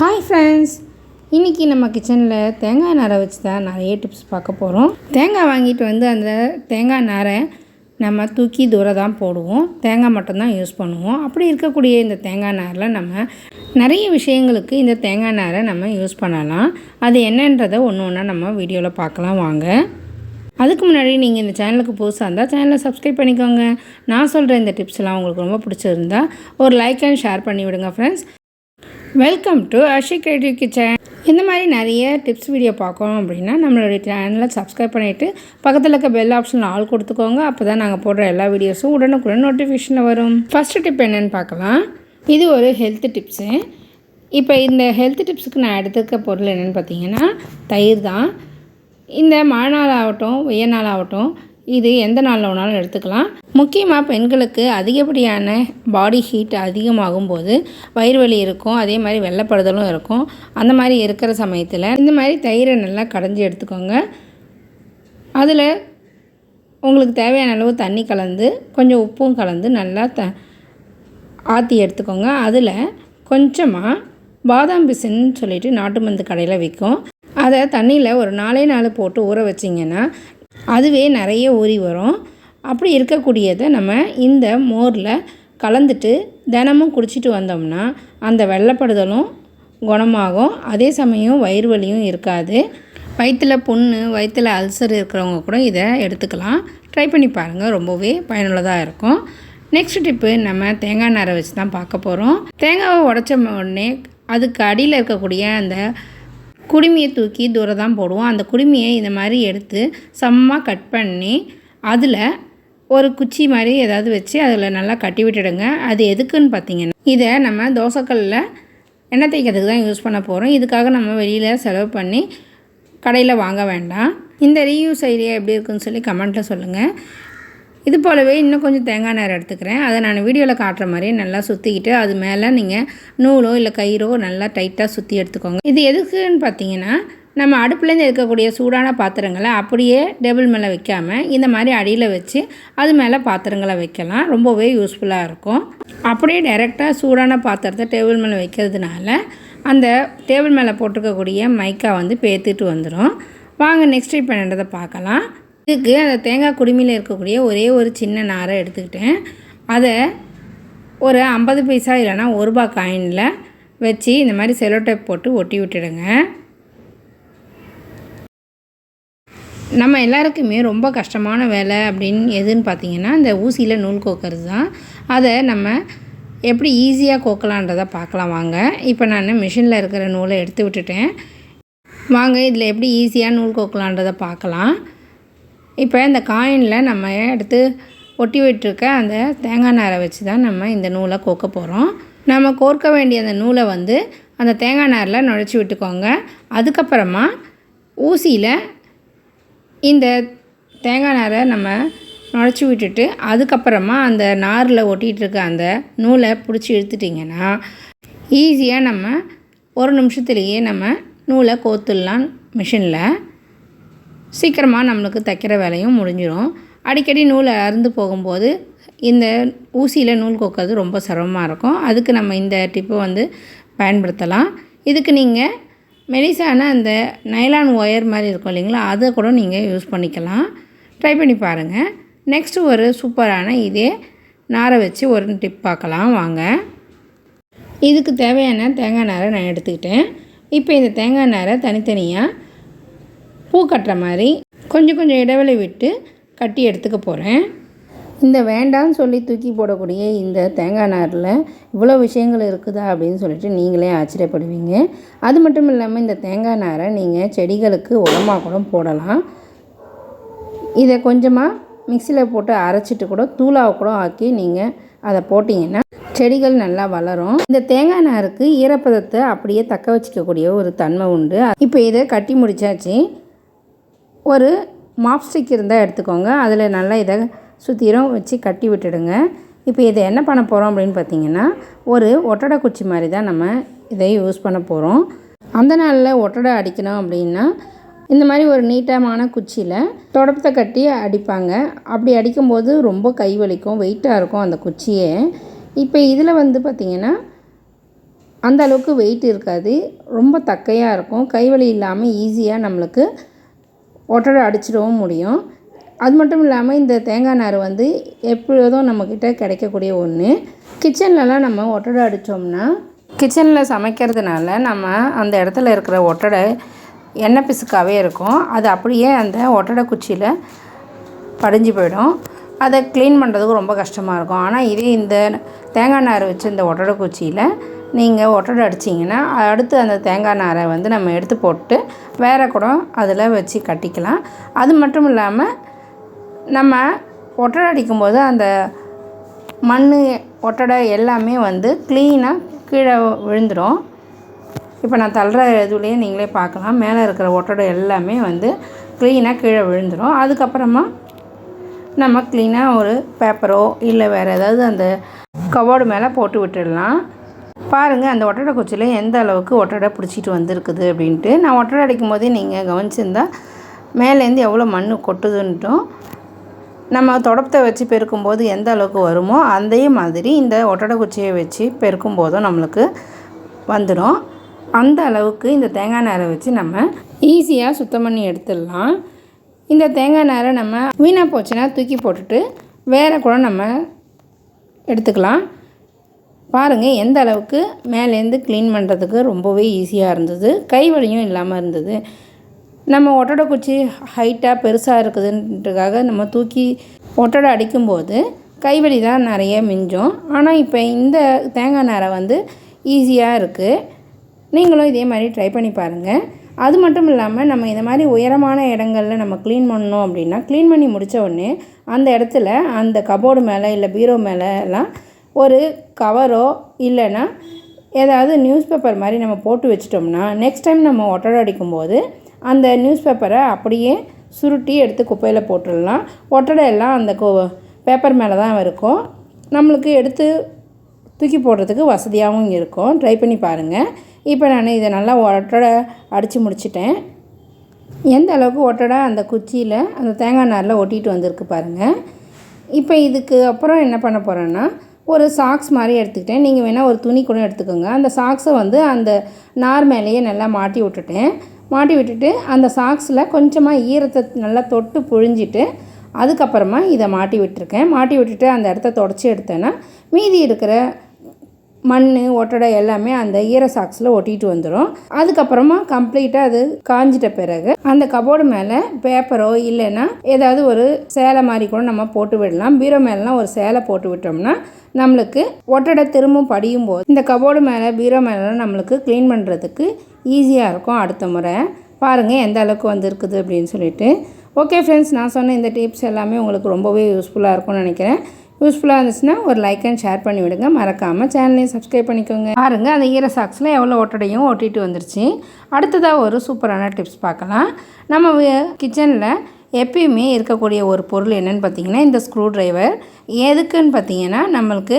Hi friends, இன்றைக்கி நம்ம கிச்சனில் தேங்காய் நாரை வச்சு தான் நிறைய டிப்ஸ் பார்க்க போகிறோம். தேங்காய் வாங்கிட்டு வந்து அந்த தேங்காய் நாரை நம்ம தூக்கி தூரம் தான் போடுவோம். தேங்காய் மட்டும்தான் யூஸ் பண்ணுவோம். அப்படி இருக்கக்கூடிய இந்த தேங்காய் நாரில் நம்ம நிறைய விஷயங்களுக்கு இந்த தேங்காய் நாரை நம்ம யூஸ் பண்ணலாம். அது என்னன்றதை ஒன்று ஒன்றா நம்ம வீடியோவில் பார்க்கலாம் வாங்க. அதுக்கு முன்னாடி நீங்கள் இந்த சேனலுக்கு புதுசாக இருந்தால் சேனலை சப்ஸ்கிரைப் பண்ணிக்கோங்க. நான் சொல்கிற இந்த டிப்ஸ்லாம் உங்களுக்கு ரொம்ப பிடிச்சிருந்தா ஒரு லைக் அண்ட் ஷேர் பண்ணி விடுங்க friends. Welcome to Harshi creative kitchen. இந்த மாதிரி நிறைய டிப்ஸ் வீடியோ பார்க்கணும் அப்படின்னா நம்மளுடைய சேனலை சப்ஸ்கிரைப் பண்ணிவிட்டு பக்கத்தில் இருக்க பெல் ஆப்ஷனில் ஆல் கொடுத்துக்கோங்க. அப்போ தான் நாங்கள் போடுற எல்லா வீடியோஸும் உடனுக்குடன் நோட்டிஃபிகேஷனில் வரும். ஃபஸ்ட்டு டிப் என்னென்னு பார்க்கலாம். இது ஒரு ஹெல்த் டிப்ஸு. இப்போ இந்த ஹெல்த் டிப்ஸுக்கு நான் எடுத்துக்க பொருள் என்னென்னு பார்த்தீங்கன்னா தயிர் தான். இந்த மழை நாள் ஆகட்டும் வெய்ய நாள் ஆகட்டும் இது எந்த நாளில் வேணாலும் எடுத்துக்கலாம். முக்கியமாக பெண்களுக்கு அதிகப்படியான பாடி ஹீட் அதிகமாகும் போது வயிறு வலி இருக்கும், அதே மாதிரி வெள்ளைப்படுதலும் இருக்கும். அந்த மாதிரி இருக்கிற சமயத்தில் இந்த மாதிரி தயிரை நல்லா கடைஞ்சி எடுத்துக்கோங்க. அதில் உங்களுக்கு தேவையான அளவு தண்ணி கலந்து கொஞ்சம் உப்பும் கலந்து நல்லா ஆற்றி எடுத்துக்கோங்க. அதில் கொஞ்சமாக பாதாம் பிசின்னு சொல்லிட்டு நாட்டு மருந்து கடையில் விற்கும். அதை தண்ணியில் ஒரு 4 போட்டு ஊற வச்சிங்கன்னா அதுவே நிறைய ஊறி வரும். அப்படி இருக்கக்கூடியதை நம்ம இந்த மோரில் கலந்துட்டு தினமும் குடிச்சிட்டு வந்தோம்னா அந்த வெள்ளைப்படுதலும் குணமாகும். அதே சமயம் வயிறு வலியும் இருக்காது. வயிற்றில் புண்ணு, வயிற்றில் அல்சர் இருக்கிறவங்க கூட இதை எடுத்துக்கலாம். ட்ரை பண்ணி பாருங்கள், ரொம்பவே பயனுள்ளதாக இருக்கும். நெக்ஸ்ட் டிப்பு நம்ம தேங்காய் நாரை வச்சு தான் பார்க்க போகிறோம். தேங்காவை உடச்ச உடனே அதுக்கு அடியில் இருக்கக்கூடிய அந்த குடுமியை தூக்கி தூரம் தான் போடுவோம். அந்த குடுமியை இந்த மாதிரி எடுத்து சமமாக கட் பண்ணி அதில் ஒரு குச்சி மாதிரி ஏதாவது வச்சு அதில் நல்லா கட்டி விட்டுடுங்க. அது எதுக்குன்னு பார்த்தீங்கன்னா இதை நம்ம தோசைக்கல்லில் எண்ணெய் தேய்க்கிறதுக்கு தான் யூஸ் பண்ண போகிறோம். இதுக்காக நம்ம வெளியில் செலவு பண்ணி கடையில் வாங்க வேண்டாம். இந்த ரீயூஸ் ஐடியா எப்படி இருக்குன்னு சொல்லி கமெண்ட்டில் சொல்லுங்கள். இது போலவே இன்னும் கொஞ்சம் தேங்காய் நார் எடுத்துக்கிறேன். அதை நான் வீடியோவில் காட்டுற மாதிரியே நல்லா சுற்றிக்கிட்டு அது மேலே நீங்கள் நூலோ இல்லை கயிறோ நல்லா டைட்டாக சுற்றி எடுத்துக்கோங்க. இது எதுக்குன்னு பார்த்தீங்கன்னா நம்ம அடுப்புலேருந்து இருக்கக்கூடிய சூடான பாத்திரங்களை அப்படியே டேபிள் மேலே வைக்காமல் இந்த மாதிரி அடியில் வச்சு அது மேலே பாத்திரங்களை வைக்கலாம். ரொம்பவே யூஸ்ஃபுல்லாக இருக்கும். அப்படியே டைரெக்டாக சூடான பாத்திரத்தை டேபிள் மேலே வைக்கிறதுனால அந்த டேபிள் மேலே போட்டிருக்கக்கூடிய மைக்கா வந்து பேத்துட்டு வந்துடும். வாங்க நெக்ஸ்ட் டைப் பண்ணுறதை பார்க்கலாம். இதுக்கு அந்த தேங்காய் குடுமியில் இருக்கக்கூடிய ஒரே ஒரு சின்ன நாரை எடுத்துக்கிட்டேன். அதை ஒரு 50 பைசா இல்லைனா ₹1 காயினில் வச்சு இந்த மாதிரி செலோ டேப் போட்டு ஒட்டி விட்டுடுங்க. நம்ம எல்லாருக்குமே ரொம்ப கஷ்டமான வேலை அப்படின்னு எதுன்னு பார்த்தீங்கன்னா இந்த ஊசியில் நூல் கோக்கிறது தான். அதை நம்ம எப்படி ஈஸியாக கோக்கலான்றதை பார்க்கலாம் வாங்க. இப்போ நான் மிஷினில் இருக்கிற நூலை எடுத்து விட்டுட்டேன். வாங்க இதில் எப்படி ஈஸியாக நூல் கோக்கலான்றதை பார்க்கலாம். இப்போ இந்த காயினில் நம்ம எடுத்து ஒட்டி விட்டுருக்க அந்த தேங்காய் நாரை வச்சு தான் நம்ம இந்த நூலை கோக்க போகிறோம். நம்ம கோர்க்க வேண்டிய அந்த நூலை வந்து அந்த தேங்காய் நாரில் நுழைச்சி விட்டுக்கோங்க. அதுக்கப்புறமா ஊசியில் இந்த தேங்காய் நாரை நம்ம நுழைச்சி விட்டுட்டு அதுக்கப்புறமா அந்த நாரில் ஒட்டிகிட்டு இருக்க அந்த நூலை பிடிச்சி இழுத்துட்டிங்கன்னா ஈஸியாக நம்ம 1 நிமிஷத்துலேயே நம்ம நூலை கோத்துடலாம். மிஷினில் சீக்கிரமாக நம்மளுக்கு தைக்கிற வேலையும் முடிஞ்சிடும். அடிக்கடி நூல் அறுந்து போகும்போது இந்த ஊசியில் நூல் கோக்கிறது ரொம்ப சிரமமாக இருக்கும். அதுக்கு நம்ம இந்த டிப்பை வந்து பயன்படுத்தலாம். இதுக்கு நீங்கள் மெலிசான அந்த நைலான் ஒயர் மாதிரி இருக்கும் இல்லைங்களா, அதை கூட நீங்கள் யூஸ் பண்ணிக்கலாம். ட்ரை பண்ணி பாருங்கள். நெக்ஸ்ட்டு ஒரு சூப்பரான இதே நாரை வச்சு ஒரு டிப் பார்க்கலாம் வாங்க. இதுக்கு தேவையான தேங்காய் நாரை நான் எடுத்துக்கிட்டேன். இப்போ இந்த தேங்காய் நாரை தனித்தனியாக பூ கட்டுற மாதிரி கொஞ்சம் கொஞ்சம் இடைவெளி விட்டு கட்டி எடுத்துக்க போகிறேன். இந்த வேண்டான்னு சொல்லி தூக்கி போடக்கூடிய இந்த தேங்காய் நாரில் இவ்வளோ விஷயங்கள் இருக்குதா அப்படின்னு சொல்லிட்டு நீங்களே ஆச்சரியப்படுவீங்க. அது மட்டும் இல்லாமல் இந்த தேங்காய் நாரை நீங்கள் செடிகளுக்கு உரமாக கூட போடலாம். இதை கொஞ்சமாக மிக்சியில் போட்டு அரைச்சிட்டு கூட தூளாக கூட ஆக்கி நீங்கள் அதை போட்டிங்கன்னா செடிகள் நல்லா வளரும். இந்த தேங்காய் நாருக்கு ஈரப்பதத்தை அப்படியே தக்க வச்சிக்கக்கூடிய ஒரு தன்மை உண்டு. இப்போ இதை கட்டி முடித்தாச்சு. ஒரு மாப் ஸ்டிக் இருந்தால் எடுத்துக்கோங்க. அதில் நல்லா இதை சுற்றிரும் வச்சு கட்டி விட்டுடுங்க. இப்போ இதை என்ன பண்ண போகிறோம் அப்படின்னு பார்த்தீங்கன்னா ஒரு ஒட்டடை குச்சி மாதிரி தான் நம்ம இதை யூஸ் பண்ண போகிறோம். அந்த நாளில் ஒட்டடை அடிக்கணும் அப்படின்னா இந்த மாதிரி ஒரு நீட்டமான குச்சியில் தொடப்பத்தை கட்டி அடிப்பாங்க. அப்படி அடிக்கும்போது ரொம்ப கை வலிக்கும், வெயிட்டாக இருக்கும் அந்த குச்சியே. இப்போ இதில் வந்து பார்த்திங்கன்னா அந்த அளவுக்கு வெயிட் இருக்காது, ரொம்ப தக்கையாக இருக்கும். கைவலி இல்லாமல் ஈஸியாக நம்மளுக்கு ஒட்டடை அடிச்சிடவும் முடியும். அது மட்டும் இல்லாமல் இந்த தேங்காய் நார் வந்து எப்பொழுதும் நம்மக்கிட்ட கிடைக்கக்கூடிய ஒன்று. கிச்சன்லலாம் நம்ம ஒட்டடை அடித்தோம்னா, கிச்சனில் சமைக்கிறதுனால நம்ம அந்த இடத்துல இருக்கிற ஒட்டடை எண்ணெய் பிசுக்காகவே இருக்கும். அது அப்படியே அந்த ஒட்டடை குச்சியில் படிஞ்சு போயிடும். அதை க்ளீன் பண்ணுறதுக்கு ரொம்ப கஷ்டமாக இருக்கும். ஆனால் இதே இந்த தேங்காய் நார் வச்சு இந்த ஒட்டடை குச்சியில் நீங்கள் ஒட்டடை அடிச்சிங்கன்னா அடுத்து அந்த தேங்காய் நாரை வந்து நம்ம எடுத்து போட்டு வேறு கூட அதில் வச்சு கட்டிக்கலாம். அது மட்டும் இல்லாமல் நம்ம ஒட்டடை அடிக்கும்போது அந்த மண் ஒட்டடை எல்லாமே வந்து க்ளீனாக கீழே விழுந்துடும். இப்போ நான் தள்ளுற இதுலேயே நீங்களே பார்க்கலாம், மேலே இருக்கிற ஒட்டடை எல்லாமே வந்து க்ளீனாக கீழே விழுந்துடும். அதுக்கப்புறமா நம்ம க்ளீனாக ஒரு பேப்பரோ இல்லை வேறு ஏதாவது அந்த கபோர்டு மேலே போட்டு விட்டுடலாம். பாருங்கள் அந்த ஒட்டடை குச்சியில் எந்த அளவுக்கு ஒட்டடை பிடிச்சிட்டு வந்திருக்குது அப்படின்ட்டு. நான் ஒட்டடை அடிக்கும் போதே நீங்கள் கவனிச்சிருந்தால் மேலேருந்து எவ்வளோ மண் கொட்டுதுன்ட்டும், நம்ம தொடப்பத்தை வச்சு பெருக்கும்போது எந்த அளவுக்கு வருமோ அதே மாதிரி இந்த ஒட்டடை குச்சியை வச்சு பெருக்கும் போதும் நம்மளுக்கு வந்துடும். அந்த அளவுக்கு இந்த தேங்காய் நாரை வச்சு நம்ம ஈஸியாக சுத்தம் பண்ணி எடுத்துடலாம். இந்த தேங்காய் நாரை நம்ம வீணாக போச்சுன்னா தூக்கி போட்டுட்டு வேறு கூட நம்ம எடுத்துக்கலாம். பாருங்கள் எந்த அளவுக்கு மேலேருந்து க்ளீன் பண்ணுறதுக்கு ரொம்பவே ஈஸியாக இருந்தது, கை வலியும் இல்லாமல் இருந்தது. நம்ம ஒட்டடை குச்சி ஹைட்டாக பெருசாக இருக்குதுன்றதுக்காக நம்ம தூக்கி ஒட்டடை அடிக்கும்போது கைவலி தான் நிறைய மிஞ்சும். ஆனால் இப்போ இந்த தேங்காய் நாரை வந்து ஈஸியாக இருக்குது. நீங்களும் இதே மாதிரி ட்ரை பண்ணி பாருங்கள். அது மட்டும் இல்லாமல் நம்ம இந்த மாதிரி உயரமான இடங்களில் நம்ம க்ளீன் பண்ணோம் அப்படின்னா, க்ளீன் பண்ணி முடித்த உடனே அந்த இடத்துல அந்த கபோர்டு மேலே இல்லை பீரோ மேலேலாம் ஒரு கவரோ இல்லைன்னா ஏதாவது நியூஸ் பேப்பர் மாதிரி நம்ம போட்டு வச்சிட்டோம்னா நெக்ஸ்ட் டைம் நம்ம ஒட்டடை அடிக்கும்போது அந்த நியூஸ் பேப்பரை அப்படியே சுருட்டி எடுத்து குப்பையில் போட்டுடலாம். ஒட்டடை எல்லாம் அந்த பேப்பர் மேலே தான் இருக்கும், நம்மளுக்கு எடுத்து தூக்கி போடுறதுக்கு வசதியாகவும் இருக்கும். ட்ரை பண்ணி பாருங்கள். இப்போ நான் இதை நல்லா ஒட்டடை அடித்து முடிச்சிட்டேன். எந்த அளவுக்கு ஒட்டடை அந்த குச்சியில் அந்த தேங்காய் நாரில் ஒட்டிகிட்டு வந்திருக்கு பாருங்கள். இப்போ இதுக்கு அப்புறம் என்ன பண்ண போகிறேன்னா, ஒரு சாக்ஸ் மாதிரி எடுத்துக்கிட்டேன். நீங்கள் வேணால் ஒரு துணி கூட எடுத்துக்கோங்க. அந்த சாக்ஸை வந்து அந்த நார் மேலேயே நல்லா மாட்டி விட்டுட்டு அந்த சாக்ஸில் கொஞ்சமாக ஈரத்தை நல்லா தொட்டு புழிஞ்சிட்டு அதுக்கப்புறமா இதை மாட்டி விட்டுட்டு அந்த இடத்த தொடச்சி எடுத்தேன்னா மீதி இருக்கிற மண் ஒட்டடை எல்லாமே அந்த ஈர சாக்ஸில் ஒட்டிகிட்டு வந்துடும். அதுக்கப்புறமா கம்ப்ளீட்டாக அது காஞ்சிட்ட பிறகு அந்த கபோர்டு மேலே பேப்பரோ இல்லைன்னா ஏதாவது ஒரு சேலை மாதிரி கூட நம்ம போட்டு விடலாம். பீரோ மேலாம் ஒரு சேலை போட்டு விட்டோம்னா நம்மளுக்கு ஒட்டடை திரும்பவும் படியும் போது இந்த கபோர்டு மேலே பீரோ மேலாம் நம்மளுக்கு க்ளீன் பண்ணுறதுக்கு ஈஸியாக இருக்கும். அடுத்த முறை பாருங்கள் எந்த அளவுக்கு வந்திருக்குது அப்படின்னு சொல்லிட்டு. ஓகே ஃப்ரெண்ட்ஸ், நான் சொன்ன இந்த டிப்ஸ் எல்லாமே உங்களுக்கு ரொம்பவே யூஸ்ஃபுல்லாக இருக்கும்னு நினைக்கிறேன். யூஸ்ஃபுல்லாக இருந்துச்சுன்னா ஒரு லைக் அண்ட் ஷேர் பண்ணி விடுங்க. மறக்காமல் சேனலையும் சப்ஸ்கிரைப் பண்ணிக்கோங்க. பாருங்கள் அந்த ஈர சாக்ஸில் எவ்வளோ ஒட்டடையும் ஒட்டிட்டு வந்துருச்சு. அடுத்ததாக ஒரு சூப்பரான டிப்ஸ் பார்க்கலாம். நம்ம கிச்சனில் எப்பயுமே இருக்கக்கூடிய ஒரு பொருள் என்னென்னு பார்த்தீங்கன்னா இந்த ஸ்க்ரூ ட்ரைவர். எதுக்குன்னு பார்த்தீங்கன்னா நம்மளுக்கு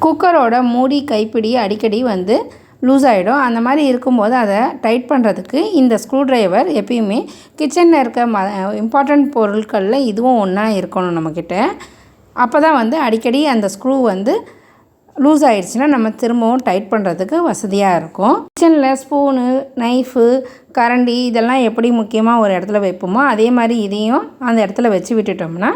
குக்கரோட மூடி கைப்பிடி அடிக்கடி வந்து லூஸ் ஆகிடும். அந்த மாதிரி இருக்கும்போது அதை டைட் பண்ணுறதுக்கு இந்த ஸ்க்ரூ ட்ரைவர் எப்பயுமே கிச்சனில் இருக்க இம்பார்ட்டண்ட் பொருட்களில் இதுவும் ஒன்றா இருக்கணும் நம்மக்கிட்ட. அப்போ தான் வந்து அடிக்கடி அந்த ஸ்க்ரூ வந்து லூஸ் ஆகிடுச்சுன்னா நம்ம திரும்பவும் டைட் பண்ணுறதுக்கு வசதியாக இருக்கும். கிச்சனில் ஸ்பூனு, நைஃபு, கரண்டி இதெல்லாம் எப்படி முக்கியமாக ஒரு இடத்துல வைப்போமோ அதே மாதிரி இதையும் அந்த இடத்துல வச்சு விட்டுட்டோம்னா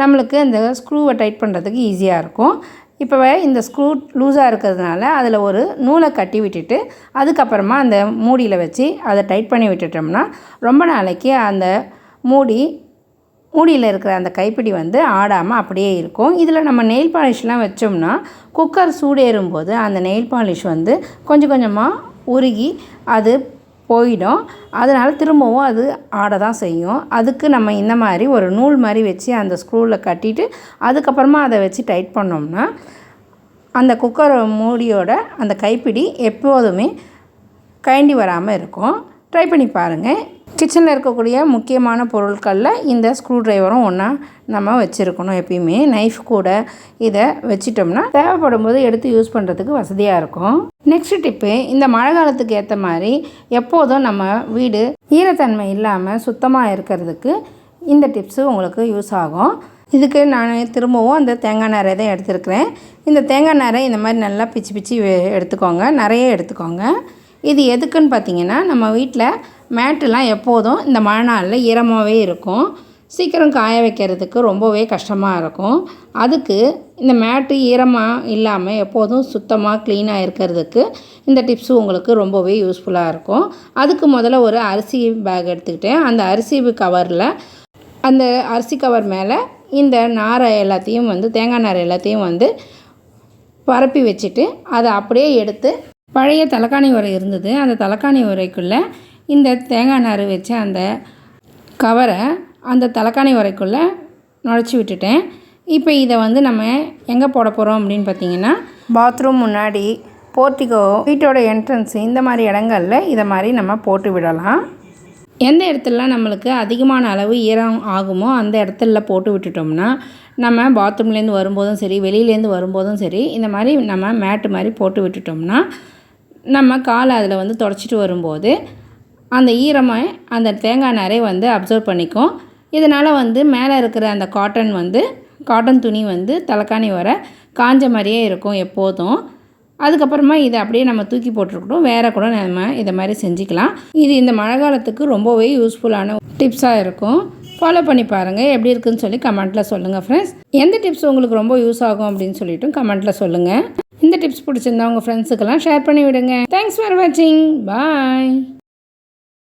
நம்மளுக்கு அந்த ஸ்க்ரூவை டைட் பண்ணுறதுக்கு ஈஸியாக இருக்கும். இப்போ இந்த ஸ்க்ரூ லூஸாக இருக்கிறதுனால அதில் ஒரு நூலை கட்டி விட்டுட்டு அதுக்கப்புறமா அந்த மூடியில் வச்சு அதை டைட் பண்ணி விட்டுட்டோம்னா ரொம்ப நாளைக்கு அந்த மூடியில் இருக்கிற அந்த கைப்பிடி வந்து ஆடாமல் அப்படியே இருக்கும். இதில் நம்ம நெயில் பாலிஷ்லாம் வச்சோம்னா குக்கர் சூடேறும்போது அந்த நெயில் பாலிஷ் வந்து கொஞ்சம் கொஞ்சமாக உருகி அது போயிடும். அதனால் திரும்பவும் அது ஆட தான் செய்யும். அதுக்கு நம்ம இந்த மாதிரி ஒரு நூல் மாதிரி வச்சு அந்த ஸ்க்ரூவில் கட்டிட்டு அதுக்கப்புறமா அதை வச்சு டைட் பண்ணோம்னா அந்த குக்கர் மூடியோட அந்த கைப்பிடி எப்போதுமே கழண்டி வராமல் இருக்கும். ட்ரை பண்ணி பாருங்கள். கிச்சனில் இருக்கக்கூடிய முக்கியமான பொருட்களில் இந்த ஸ்க்ரூ ட்ரைவரும் ஒன்றா நம்ம வச்சுருக்கணும். எப்பயுமே நைஃப் கூட இதை வச்சிட்டோம்னா தேவைப்படும் போது எடுத்து யூஸ் பண்ணுறதுக்கு வசதியாக இருக்கும். நெக்ஸ்ட் டிப்பு, இந்த மழை காலத்துக்கு ஏற்ற மாதிரி எப்போதும் நம்ம வீடு ஈரத்தன்மை இல்லாமல் சுத்தமாக இருக்கிறதுக்கு இந்த டிப்ஸு உங்களுக்கு யூஸ் ஆகும். இதுக்கு நான் திரும்பவும் அந்த தேங்காய் நாரை தான் எடுத்துருக்கிறேன். இந்த தேங்காய் நாரை இந்த மாதிரி நல்லா பிச்சு பிச்சு எடுத்துக்கோங்க, நிறைய எடுத்துக்கோங்க. இது எதுக்குன்னு பார்த்தீங்கன்னா, நம்ம வீட்டில் மேட்டுலாம் எப்போதும் இந்த மழை நாளில் ஈரமாகவே இருக்கும். சீக்கிரம் காய வைக்கிறதுக்கு ரொம்பவே கஷ்டமாக இருக்கும். அதுக்கு இந்த மேட்டு ஈரமாக இல்லாமல் எப்போதும் சுத்தமாக க்ளீனாக இருக்கிறதுக்கு இந்த டிப்ஸு உங்களுக்கு ரொம்பவே யூஸ்ஃபுல்லாக இருக்கும். அதுக்கு முதல்ல ஒரு அரிசி பேக் எடுத்துக்கிட்டேன். அந்த அரிசி கவரில் அந்த அரிசி கவர் மேலே இந்த நாரை எல்லாத்தையும் தேங்காய் நாரை எல்லாத்தையும் பரப்பி வச்சுட்டு அதை அப்படியே எடுத்து பழைய தலைக்காணி உரை இருந்தது, அந்த தலைக்காணி உரைக்குள்ளே இந்த தேங்காய் நார் வச்ச அந்த கவரை அந்த தலைக்காணி உரைக்குள்ளே நுழைச்சி விட்டுட்டேன். இப்போ இதை நம்ம எங்கே போட போகிறோம் அப்படின்னு பார்த்தீங்கன்னா, பாத்ரூம் முன்னாடி, போர்ட்டிகோ, வீட்டோட என்ட்ரன்ஸு, இந்த மாதிரி இடங்களில் இதை மாதிரி நம்ம போட்டு விடலாம். எந்த இடத்துலலாம் நம்மளுக்கு அதிகமான அளவு ஈரம் ஆகுமோ அந்த இடத்துல போட்டு விட்டுட்டோம்னா, நம்ம பாத்ரூம்லேருந்து வரும்போதும் சரி, வெளியிலேருந்து வரும்போதும் சரி, இந்த மாதிரி நம்ம மேட்டு மாதிரி போட்டு விட்டுட்டோம்னா, நம்ம காலை அதில் தொடச்சிட்டு வரும்போது அந்த ஈரமாக அந்த தேங்காய் நாரை அப்சர்வ் பண்ணிக்கும். இதனால் மேலே இருக்கிற அந்த காட்டன் துணி தலைக்காணி வர காஞ்ச மாதிரியே இருக்கும் எப்போதும். அதுக்கப்புறமா இதை அப்படியே நம்ம தூக்கி போட்டுருக்கட்டும், வேறு கூட நம்ம இதை மாதிரி செஞ்சுக்கலாம். இது இந்த மழை காலத்துக்கு ரொம்பவே யூஸ்ஃபுல்லான டிப்ஸாக இருக்கும். ஃபாலோ பண்ணி பாருங்கள், எப்படி இருக்குதுன்னு சொல்லி கமெண்ட்டில் சொல்லுங்கள் ஃப்ரெண்ட்ஸ். எந்த டிப்ஸ் உங்களுக்கு ரொம்ப யூஸ் ஆகும் அப்படின்னு சொல்லிவிட்டு கமெண்ட்டில் சொல்லுங்கள். இந்த டிப்ஸ் பிடிச்சிருந்தா உங்கள் ஃப்ரெண்ட்ஸுக்கெல்லாம் ஷேர் பண்ணி விடுங்க. தேங்க்ஸ் ஃபார் வாட்சிங். பாய்.